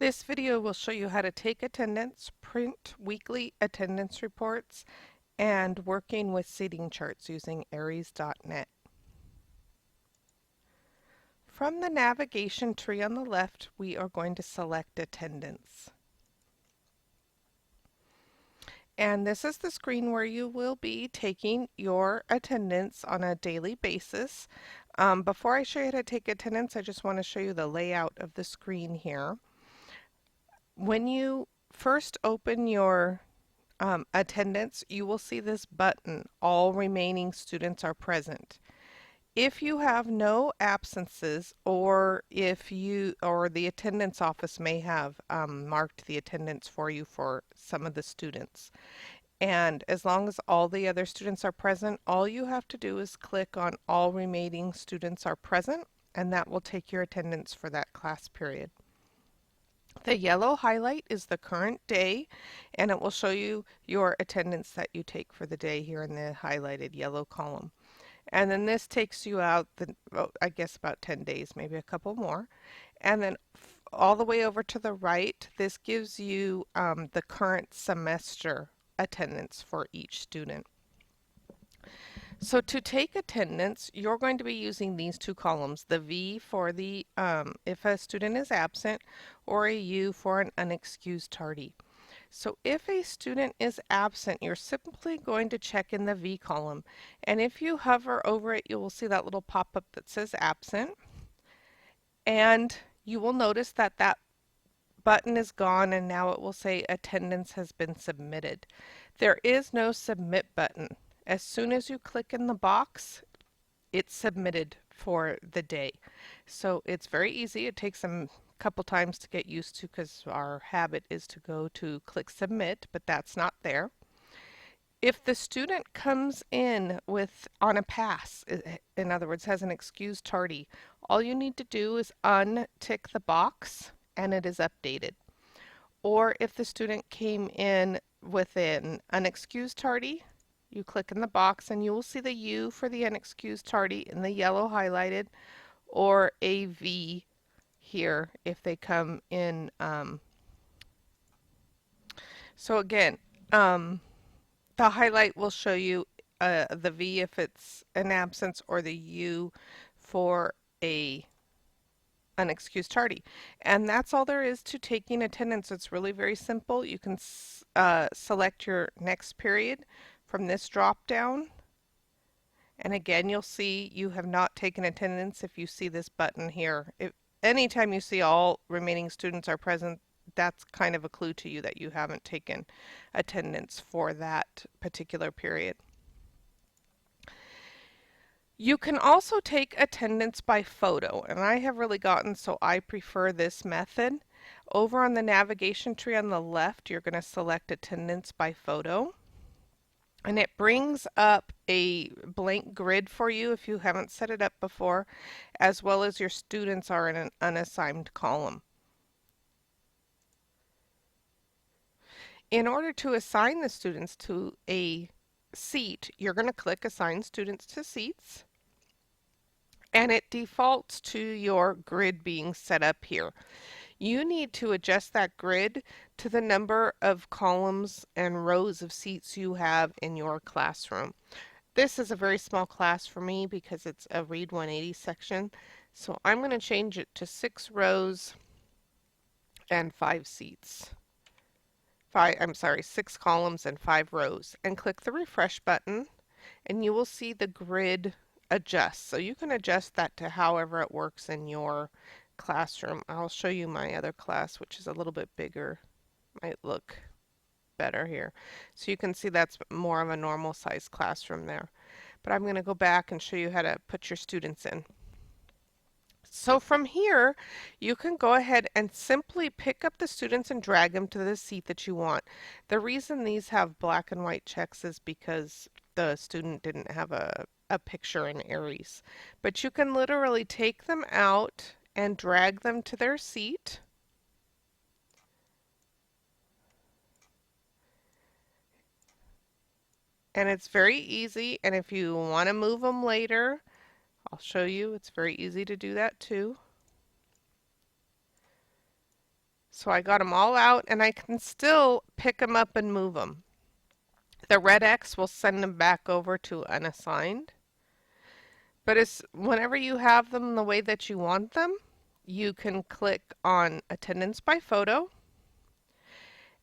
This video will show you how to take attendance, print weekly attendance reports, and working with seating charts using Aries.net. From the navigation tree on the left, we are going to select attendance. And this is the screen where you will be taking your attendance on a daily basis. Before I show you how to take attendance, I just want to show you the layout of the screen here. When you first open your attendance, you will see this button, all remaining students are present. If you have no absences, or if you or the attendance office may have marked the attendance for you for some of the students, and as long as all the other students are present, all you have to do is click on all remaining students are present, and that will take your attendance for that class period. The yellow highlight is the current day, and it will show you your attendance that you take for the day here in the highlighted yellow column. And then this takes you out, I guess about 10 days, maybe a couple more. And then all the way over to the right, this gives you the current semester attendance for each student. So to take attendance, you're going to be using these two columns, the V for the if a student is absent, or a U for an unexcused tardy. So if a student is absent, you're simply going to check in the V column. And if you hover over it, you will see that little pop-up that says absent. And you will notice that that button is gone, and now it will say attendance has been submitted. There is no submit button. As soon as you click in the box, it's submitted for the day. So it's very easy. It takes a couple times to get used to because our habit is to go to click submit, but that's not there. If the student comes in with on a pass, in other words, has an excused tardy, all you need to do is untick the box and it is updated. Or if the student came in with an unexcused tardy, you click in the box and you will see the U for the unexcused tardy in the yellow highlighted, or a V here if they come in. So again, the highlight will show you the V if it's an absence, or the U for a unexcused tardy. And that's all there is to taking attendance. It's really very simple. You can select your next period from this drop down. And again, you'll see you have not taken attendance if you see this button here. If anytime you see all remaining students are present, that's kind of a clue to you that you haven't taken attendance for that particular period. You can also take attendance by photo, and I have really gotten so I prefer this method. Over on the navigation tree on the left, you're going to select attendance by photo. And it brings up a blank grid for you if you haven't set it up before, as well as your students are in an unassigned column. In order to assign the students to a seat, you're going to click Assign Students to Seats, and it defaults to your grid being set up here. You need to adjust that grid to the number of columns and rows of seats you have in your classroom. This is a very small class for me because it's a Read 180 section. So I'm going to change it to 6 rows and 5 seats. I'm sorry, 6 columns and 5 rows. And click the refresh button and you will see the grid adjust. So you can adjust that to however it works in your classroom. I'll show you my other class, which is a little bit bigger. Might look better here. So you can see that's more of a normal size classroom there. But I'm going to go back and show you how to put your students in. So from here, you can go ahead and simply pick up the students and drag them to the seat that you want. The reason these have black and white checks is because the student didn't have a picture in Aries. But you can literally take them out and drag them to their seat. And it's very easy, and if you want to move them later, I'll show you. It's very easy to do that too. So I got them all out and I can still pick them up and move them. The red X will send them back over to unassigned. But it's whenever you have them the way that you want them, you can click on attendance by photo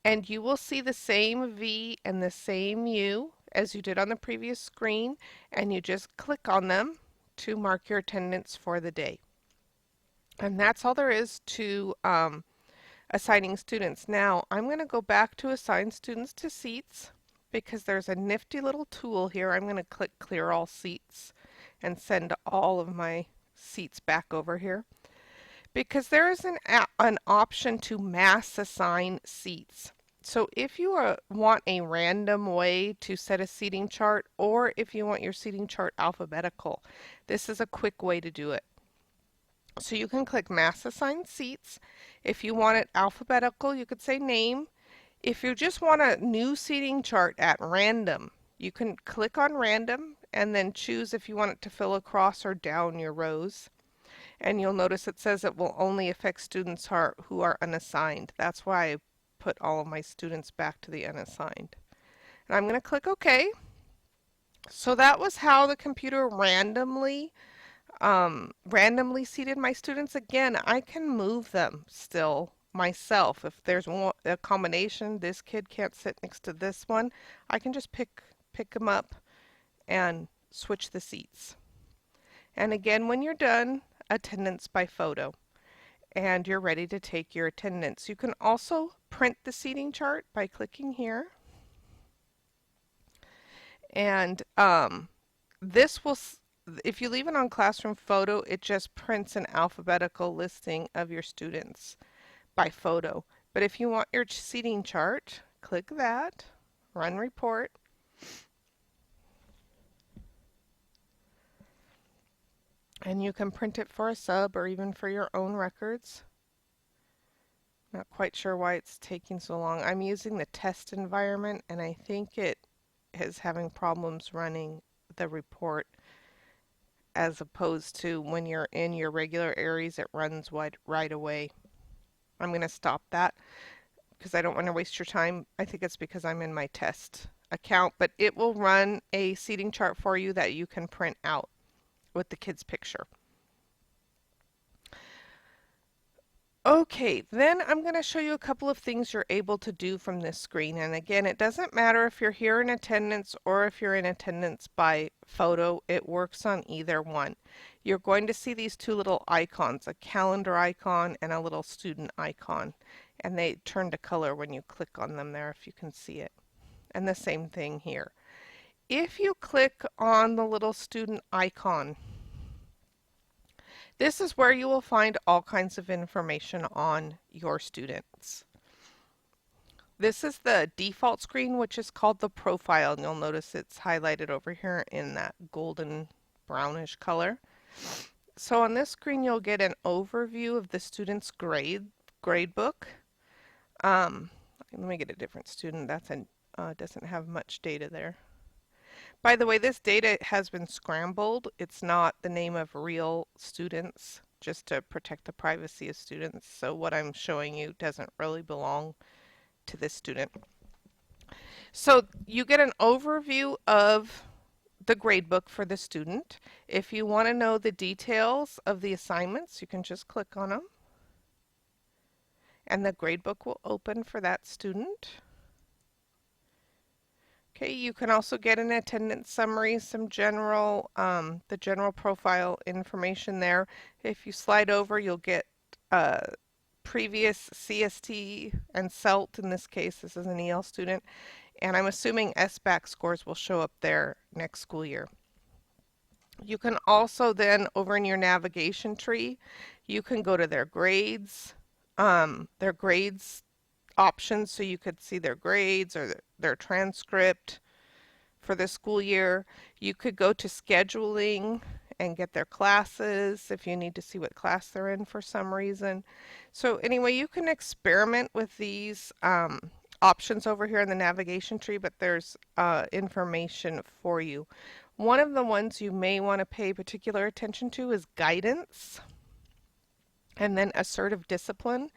and you will see the same V and the same U as you did on the previous screen, and you just click on them to mark your attendance for the day. And that's all there is to assigning students. Now I'm going to go back to assign students to seats because there's a nifty little tool here. I'm going to click clear all seats and send all of my seats back over here because there is an option to mass assign seats. So if you want a random way to set a seating chart, or if you want your seating chart alphabetical, this is a quick way to do it. So you can click mass assign seats. If you want it alphabetical, you could say name. If you just want a new seating chart at random, you can click on random and then choose if you want it to fill across or down your rows. And you'll notice it says it will only affect students who are unassigned. That's why I put all of my students back to the unassigned. And I'm going to click OK. So that was how the computer randomly seated my students. Again, I can move them still myself. If there's a combination, this kid can't sit next to this one, I can just pick them up and switch the seats. And again, when you're done, attendance by photo, and you're ready to take your attendance. You can also print the seating chart by clicking here. And this will, if you leave it on Classroom Photo, it just prints an alphabetical listing of your students by photo. But if you want your seating chart, click that, run report. And you can print it for a sub or even for your own records. Not quite sure why it's taking so long. I'm using the test environment and I think it is having problems running the report as opposed to when you're in your regular areas, it runs right away. I'm going to stop that because I don't want to waste your time. I think it's because I'm in my test account, but it will run a seating chart for you that you can print out with the kid's picture. Okay, then I'm going to show you a couple of things you're able to do from this screen. And again, it doesn't matter if you're here in attendance or if you're in attendance by photo, it works on either one. You're going to see these two little icons, a calendar icon and a little student icon. And they turn to color when you click on them there, if you can see it. And the same thing here. If you click on the little student icon, this is where you will find all kinds of information on your students. This is the default screen, which is called the profile, and you'll notice it's highlighted over here in that golden brownish color. So on this screen, you'll get an overview of the student's grade book. Let me get a different student. That's doesn't have much data there. By the way, this data has been scrambled. It's not the name of real students, just to protect the privacy of students. So what I'm showing you doesn't really belong to this student. So you get an overview of the gradebook for the student. If you want to know the details of the assignments, you can just click on them. And the gradebook will open for that student. Okay, you can also get an attendance summary, some general, the general profile information there. If you slide over, you'll get previous CST and CELT. In this case, this is an EL student. And I'm assuming SBAC scores will show up there next school year. You can also then, over in your navigation tree, you can go to their grades options, so you could see their grades or their transcript for the school year. You could go to scheduling and get their classes if you need to see what class they're in for some reason. So anyway, you can experiment with these options over here in the navigation tree, but there's information for you. One of the ones you may want to pay particular attention to is guidance. And then assertive discipline.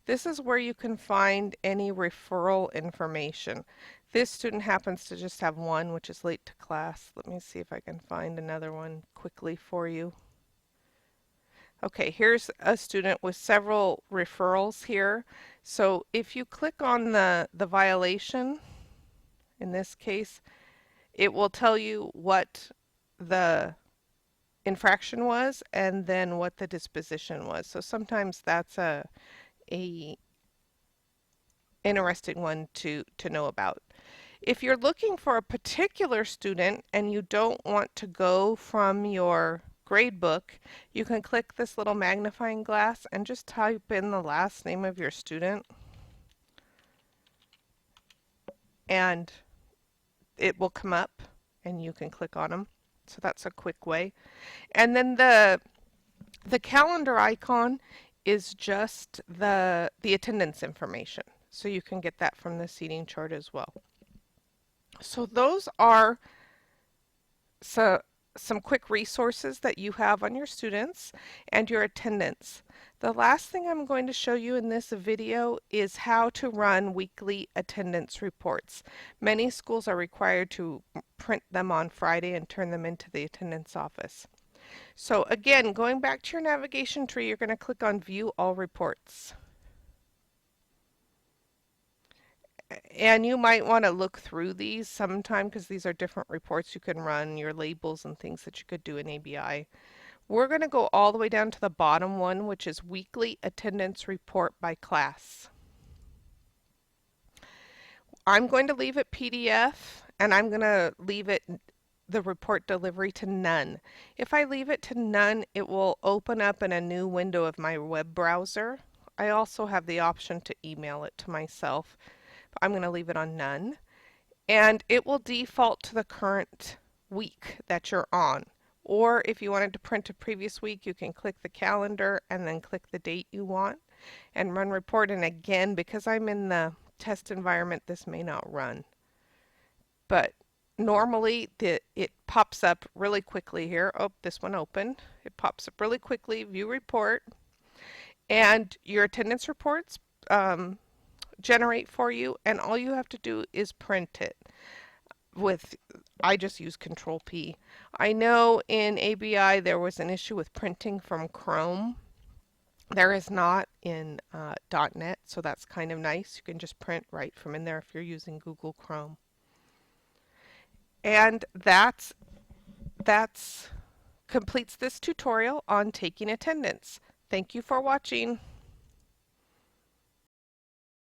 This is where you can find any referral information. This student happens to just have one, which is late to class. Let me see if I can find another one quickly for you. Okay, here's a student with several referrals here. So if you click on the violation, in this case, it will tell you what the infraction was and then what the disposition was. So sometimes that's a interesting one to know about. If you're looking for a particular student and you don't want to go from your grade book, you can click this little magnifying glass and just type in the last name of your student, and it will come up and you can click on them. So that's a quick way. And then the calendar icon is just the attendance information. So you can get that from the seating chart as well. So those are some quick resources that you have on your students and your attendance. The last thing I'm going to show you in this video is how to run weekly attendance reports. Many schools are required to print them on Friday and turn them into the attendance office. So again, going back to your navigation tree, you're going to click on View All Reports. And you might want to look through these sometime because these are different reports you can run, your labels and things that you could do in ABI. We're going to go all the way down to the bottom one, which is Weekly Attendance Report by Class. I'm going to leave it PDF, and I'm going to leave it the report delivery to none. If I leave it to none, it will open up in a new window of my web browser. I also have the option to email it to myself. I'm going to leave it on none, and it will default to the current week that you're on. Or if you wanted to print a previous week, you can click the calendar and then click the date you want and run report. And again, because I'm in the test environment, this may not run. But normally it pops up really quickly here. Oh, this one opened. It pops up really quickly, view report, and your attendance reports generate for you, and all you have to do is print it. I just use Control P. I know in ABI there was an issue with printing from Chrome. There is not in .NET, so that's kind of nice. You can just print right from in there if you're using Google Chrome. And that's completes this tutorial on taking attendance. Thank you for watching.